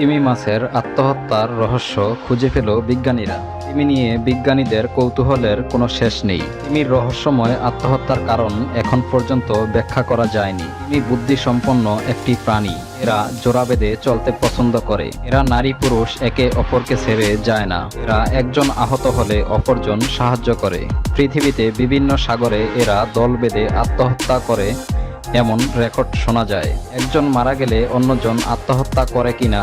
তিমি মাছের আত্মহত্যার রহস্য খুঁজে পেল বিজ্ঞানীরা। তিমি নিয়ে বিজ্ঞানীদের কৌতূহলের কোনো শেষ নেই। তিমির রহস্যময় আত্মহত্যার কারণ এখন পর্যন্ত ব্যাখ্যা করা যায়নি। তিমি বুদ্ধিসম্পন্ন একটি প্রাণী। এরা জোড়া বেঁধে চলতে পছন্দ করে। এরা নারী পুরুষ একে অপরকে ছেড়ে যায় না। এরা একজন আহত হলে অপরজন সাহায্য করে। পৃথিবীতে বিভিন্ন সাগরে এরা দল বেঁধে আত্মহত্যা করে এমন রেকর্ড শোনা যায়। একজন মারা গেলে অন্যজন আত্মহত্যা করে কিনা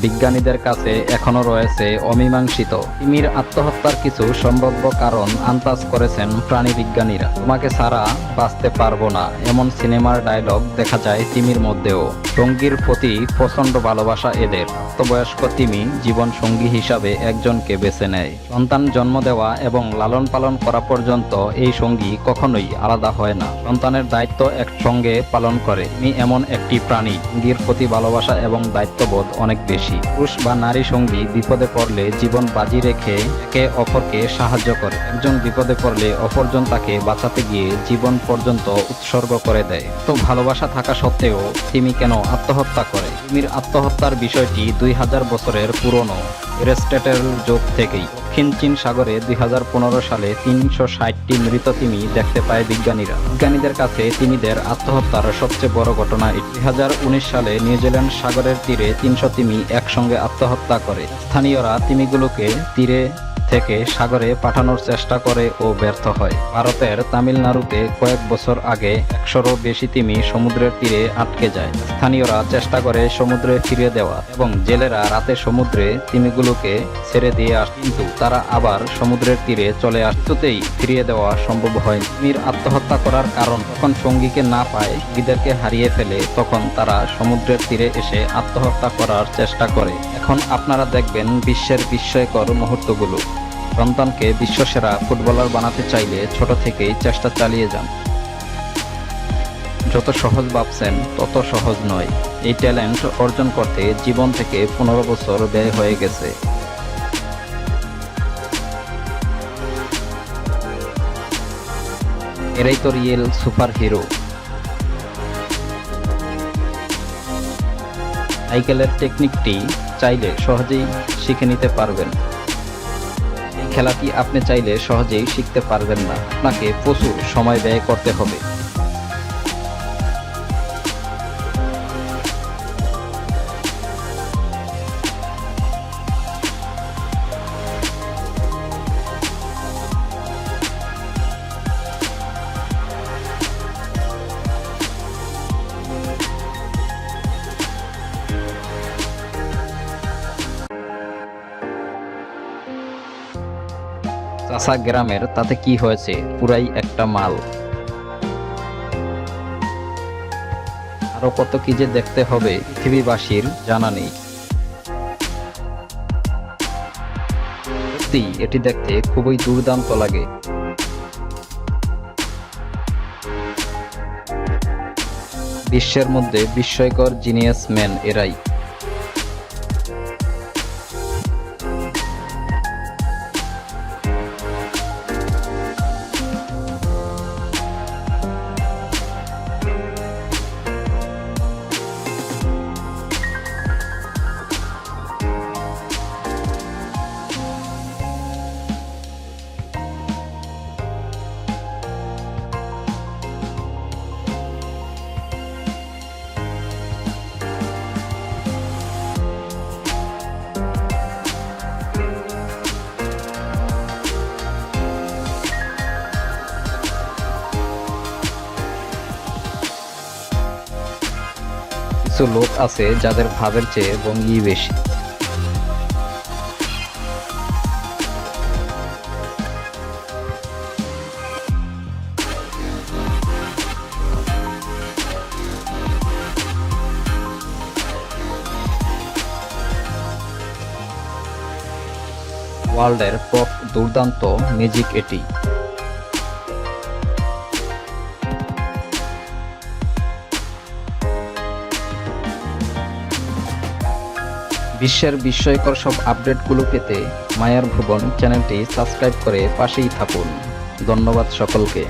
বিজ্ঞানীদের কাছে এখনো রয়েছে অমীমাংসিত। তিমির আত্মহত্যার কিছু সম্ভাব্য কারণ আন্দাজ করেছেন প্রাণী বিজ্ঞানীরা। তোমাকে ছাড়া বাঁচতে পারবো না এমন সিনেমার ডায়লগ দেখা যায় তিমির মধ্যেও। সঙ্গীর প্রতি প্রচণ্ড ভালোবাসা এদের। প্রাপ্তবয়স্ক তিমি জীবন সঙ্গী হিসাবে একজনকে বেছে নেয়। সন্তান জন্ম দেওয়া এবং লালন পালন করা পর্যন্ত এই সঙ্গী কখনোই আলাদা হয় না। সন্তানের দায়িত্ব একসঙ্গে পালন করে। তিমি এমন একটি প্রাণী, সঙ্গীর প্রতি ভালোবাসা এবং দায়িত্ববোধ অনেক বেশি। পুরুষ বা নারী সঙ্গী বিপদে পড়লে জীবন বাজি রেখে একে অপরকে সাহায্য করে। একজন বিপদে পড়লে অপরজন তাকে বাঁচাতে গিয়ে জীবন পর্যন্ত উৎসর্গ করে দেয়। তো ভালোবাসা থাকা সত্ত্বেও তিমি কেন আত্মহত্যা করে? তিমির আত্মহত্যার বিষয়টি 2000 বছরের পুরনো। এরিস্টটল যুগ থেকেই দক্ষিণ চীন সাগরে 2015 সালে 360টি মৃত তিমি দেখতে পায় বিজ্ঞানীরা। বিজ্ঞানীদের কাছে তিমিদের আত্মহত্যার সবচেয়ে বড় ঘটনা এটি। 2019 সালে নিউজিল্যান্ড সাগরের তীরে 300 তিমি একসঙ্গে আত্মহত্যা করে। স্থানীয়রা তিমিগুলোকে তীরে থেকে সাগরে পাঠানোর চেষ্টা করে ও ব্যর্থ হয়। ভারতের তামিলনাড়ুতে কয়েক বছর আগে 100-রও বেশি তিমি সমুদ্রের তীরে আটকে যায়। স্থানীয়রা চেষ্টা করে সমুদ্রে ফিরিয়ে দেওয়া এবং জেলেরা রাতে সমুদ্রে তিমিগুলোকে ছেড়ে দিয়ে আসে, কিন্তু তারা আবার সমুদ্রের তীরে চলে আসতেই ফিরিয়ে দেওয়া সম্ভব হয়। তিমির আত্মহত্যা করার কারণ, যখন সঙ্গীকে না পায়, সঙ্গীদেরকে হারিয়ে ফেলে, তখন তারা সমুদ্রের তীরে এসে আত্মহত্যা করার চেষ্টা করে। এখন আপনারা দেখবেন বিশ্বের বিস্ময়কর মুহূর্তগুলো। সন্তানকে বিশ্বসেরা ফুটবলার বানাতে চাইলে ছোট থেকেই চেষ্টা চালিয়ে যান। যত সহজ ভাবছেন তত সহজ নয়। এই ট্যালেন্ট অর্জন করতে জীবন থেকে 15 বছর ব্যয় হয়ে গেছে। এরাই তো রিয়েল সুপার হিরো। সাইকেলের টেকনিকটি চাইলে সহজেই শিখে নিতে পারবেন। খেলাটি আপনি চাইলে সহজেই শিখতে পারবেন না, আপনাকে প্রচুর সময় ব্যয় করতে হবে। চাষা গ্রামের তাতে কি হয়েছে, পুরাই একটা মাল। আরো কত কি যে দেখতে হবে পৃথিবীবাসীর জানা নেই। সত্যি এটি দেখতে খুবই দুর্দান্ত লাগে। বিশ্বের মধ্যে বিস্ময়কর জিনিয়াস ম্যান এরাই। কিছু লোক আছে যাদের ভাবের চেয়ে ভঙ্গি বেশি। ওয়ার্ল্ডের টপ দুর্দান্ত ম্যাজিক এটি। বিশ্বের বিস্ময়কর সব আপডেটগুলো পেতে মায়ার ভুবন চ্যানেলটি সাবস্ক্রাইব করে পাশেই থাকুন। ধন্যবাদ সকলকে।